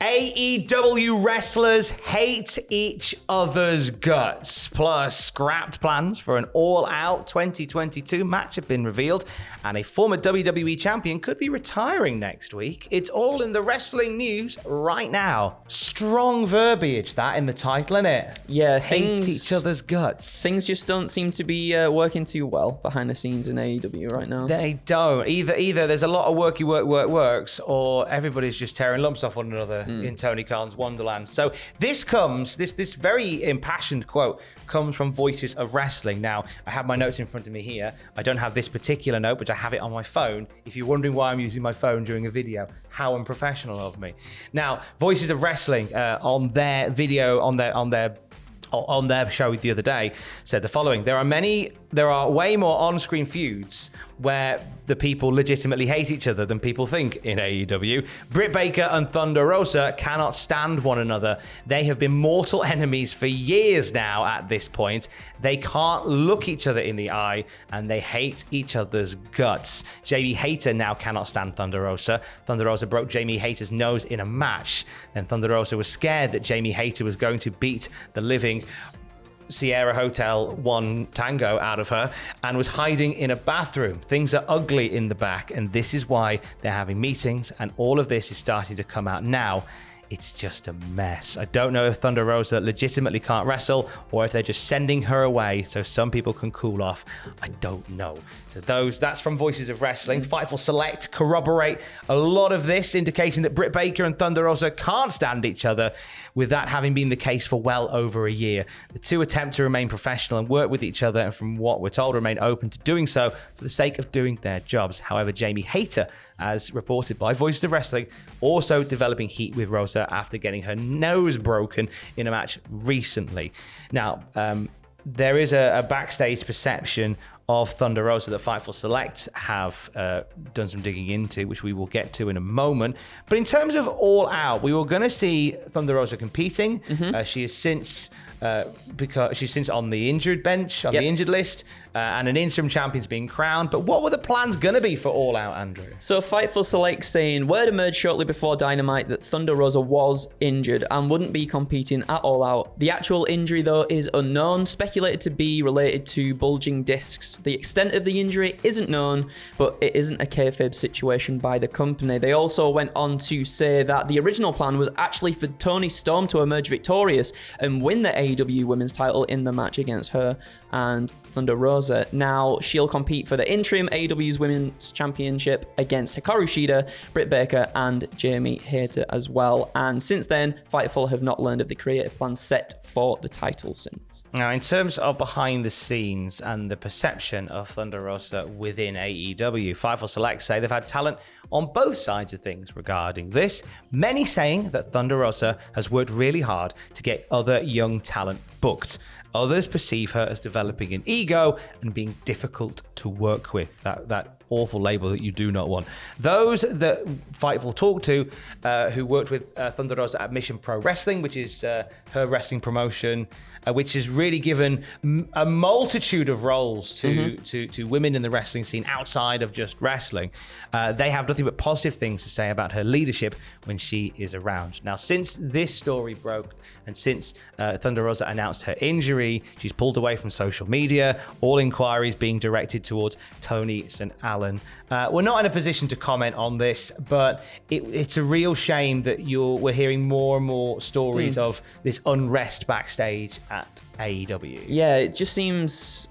AEW wrestlers hate each other's guts. Plus, scrapped plans for an All Out 2022 match have been revealed, and a former WWE champion could be retiring next week. It's all in the wrestling news right now. Strong verbiage, that in the title, innit? Yeah, hate each other's guts. Things just don't seem to be working too well behind the scenes in AEW right now. They don't. Either there's a lot of works, or everybody's just tearing lumps off one another in Tony Khan's Wonderland. So this very impassioned quote comes from Voices of Wrestling. Now, I have my notes in front of me here. I don't have this particular note, but I have it on my phone. If you're wondering why I'm using my phone during a video, how unprofessional of me. Now, Voices of Wrestling on their video, on their show the other day, said the following: there are way more on-screen feuds where the people legitimately hate each other than people think in AEW. Britt Baker and Thunder Rosa cannot stand one another. They have been mortal enemies for years now at this point. They can't look each other in the eye, and they hate each other's guts. Jamie Hayter now cannot stand Thunder Rosa. Thunder Rosa broke Jamie Hayter's nose in a match. Then Thunder Rosa was scared that Jamie Hayter was going to beat the living Sierra Hotel 1 Tango out of her and was hiding in a bathroom. Things are ugly in the back, and this is why they're having meetings, and all of this is starting to come out now. It's just a mess. I don't know if Thunder Rosa legitimately can't wrestle or if they're just sending her away so some people can cool off. I don't know. So that's from Voices of Wrestling. Fightful Select corroborate a lot of this, indicating that Britt Baker and Thunder Rosa can't stand each other, with that having been the case for well over a year. The two attempt to remain professional and work with each other, and from what we're told, remain open to doing so for the sake of doing their jobs. However, Jamie Hayter, as reported by Voices of Wrestling, also developing heat with Rosa after getting her nose broken in a match recently. Now, there is a backstage perception of Thunder Rosa that Fightful Select have done some digging into, which we will get to in a moment. But in terms of All Out, we were going to see Thunder Rosa competing. She is since because she's since on the injured bench, on the injured list, and an interim champion's being crowned. But what were the plans going to be for All Out, Andrew? So Fightful Select saying word emerged shortly before Dynamite that Thunder Rosa was injured and wouldn't be competing at All Out. The actual injury, though, is unknown, speculated to be related to bulging discs. The extent of the injury isn't known, but it isn't a kayfabe situation by the company. They also went on to say that the original plan was actually for Toni Storm to emerge victorious and win the AEW Women's title in the match against her and Thunder Rosa. Now, she'll compete for the interim AEW's Women's Championship against Hikaru Shida, Britt Baker, and Jamie Hayter as well. And since then, Fightful have not learned of the creative plans set for the title since. Now, in terms of behind the scenes and the perception of Thunder Rosa within AEW, Fightful Select say they've had talent on both sides of things regarding this. Many saying that Thunder Rosa has worked really hard to get other young talent booked. Others perceive her as developing an ego and being difficult to work with. That awful label that you do not want. Those that Fightful talked to, who worked with Thunder Rosa at Mission Pro Wrestling, which is her wrestling promotion, which has really given a multitude of roles to women in the wrestling scene outside of just wrestling. They have nothing but positive things to say about her leadership when she is around. Now, since this story broke and since Thunder Rosa announced her injury, she's pulled away from social media, all inquiries being directed towards Tony St. Allen. We're not in a position to comment on this, but it's a real shame that we're hearing more and more stories of this unrest backstage at AEW. Yeah, it just seems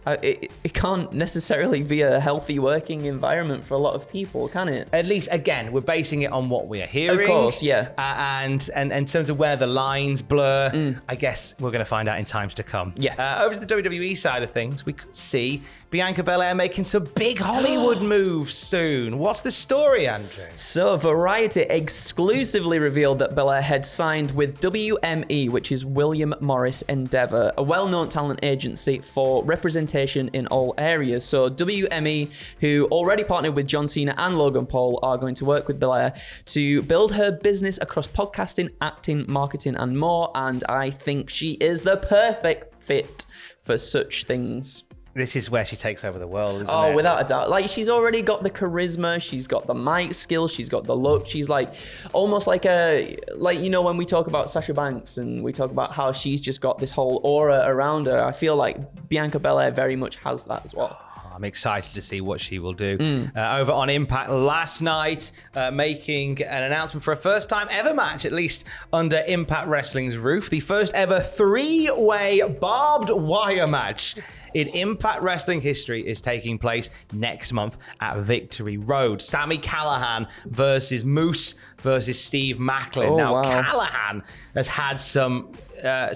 it can't necessarily be a healthy working environment for a lot of people, can it? At least, again, we're basing it on what we are hearing. Of course, yeah. And in terms of where the lines blur, I guess we're going to find out in times to come. Yeah. Over to the WWE side of things, we could see Bianca Belair making some big Hollywood moves soon. What's the story, Andrew? So, Variety exclusively revealed that Belair had signed with WME, which is William Morris Endeavor, a well-known talent agency for representation in all areas. So, WME, who already partnered with John Cena and Logan Paul, are going to work with Belair to build her business across podcasting, acting, marketing, and more. And I think she is the perfect fit for such things. This is where she takes over the world, isn't it? Oh, without a doubt. Like, she's already got the charisma, she's got the mic skills, she's got the look. She's like almost like when we talk about Sasha Banks and we talk about how she's just got this whole aura around her, I feel like Bianca Belair very much has that as well. I'm excited to see what she will do. Over on Impact last night, making an announcement for a first time ever match, at least under Impact Wrestling's roof. The first ever 3-way barbed wire match in Impact Wrestling history is taking place next month at Victory Road. Sami Callihan versus Moose versus Steve Macklin. Wow. Callihan has had some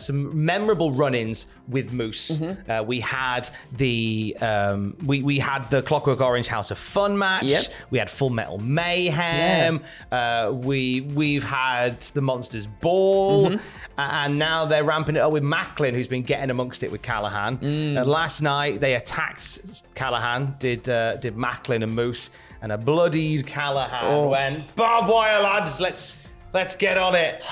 memorable run-ins with Moose. We had the we had the Clockwork Orange House of Fun match. Yep. We had Full Metal Mayhem. Yeah. We've had the Monsters Ball, and now they're ramping it up with Macklin, who's been getting amongst it with Callihan. Last night they attacked Callihan. Did Macklin and Moose, and a bloodied Callihan went, barbed wire, lads. Let's get on it.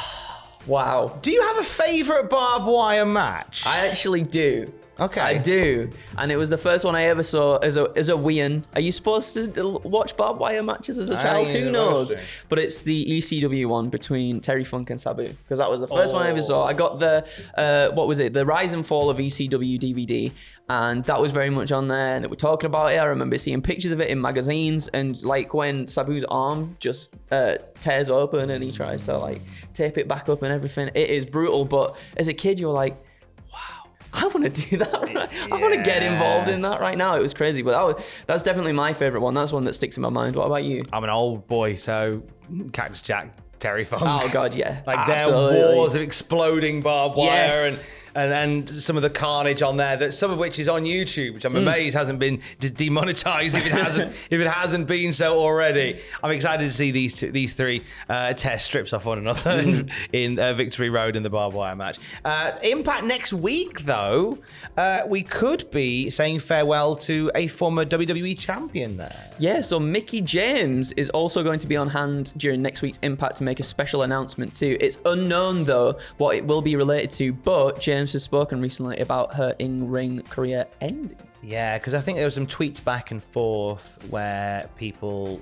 Wow. Do you have a favourite barbed wire match? I actually do. Okay. I do. And it was the first one I ever saw as a wean. Are you supposed to watch barbed wire matches as a child? Who knows? But it's the ECW one between Terry Funk and Sabu. Because that was the first one I ever saw. I got the, the Rise and Fall of ECW DVD. And that was very much on there. And they were talking about it. I remember seeing pictures of it in magazines. And like when Sabu's arm just tears open and he tries to like tape it back up and everything. It is brutal. But as a kid, you're like, I want to do that. Right? Yeah. I want to get involved in that right now. It was crazy, but that's definitely my favorite one. That's one that sticks in my mind. What about you? I'm an old boy, so Cactus Jack, Terry Funk. Oh God, yeah. Like there are wars of explexploding barbed wire and some of the carnage on there, that some of which is on YouTube, which I'm amazed hasn't been demonetized if it hasn't been so already. I'm excited to see these three tear strips off one another in Victory Road in the barbed wire match. Impact next week, though, we could be saying farewell to a former WWE champion there. Yeah, so Mickie James is also going to be on hand during next week's Impact to make a special announcement too. It's unknown though what it will be related to, but James has spoken recently about her in-ring career ending. Yeah, because I think there were some tweets back and forth where people,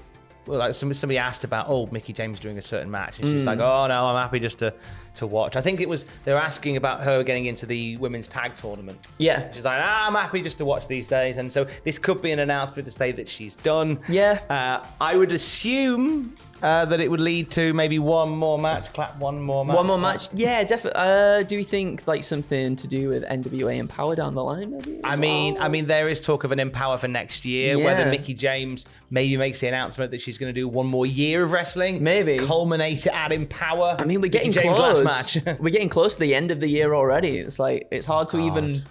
like somebody asked about, Mickie James doing a certain match, and she's like, oh no, I'm happy just to watch. I think they were asking about her getting into the women's tag tournament. Yeah. She's like, I'm happy just to watch these days. And so this could be an announcement to say that she's done. Yeah. I would assume that it would lead to maybe one more match. One more match. Yeah, definitely. Do we think like something to do with NWA Empower down the line? Maybe. I mean, there is talk of an Empower for next year. Yeah. Whether Mickie James maybe makes the announcement that she's going to do one more year of wrestling, maybe culminate it at Empower. I mean, we're getting close. Last match. We're getting close to the end of the year already. It's like it's hard to even.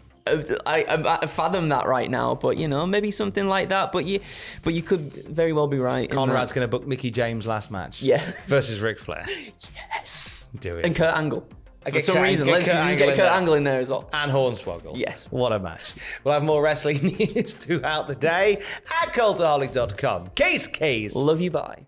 I fathom that right now, but maybe something like that. But you could very well be right. Conrad's going to book Mickie James last match. Yeah, versus Ric Flair. Yes, do it. And Kurt Angle. For some reason, let's just get Kurt Angle in there as well. And Hornswoggle. Yes. What a match. We'll have more wrestling news throughout the day at cultaholic.com. Case. Love you, bye.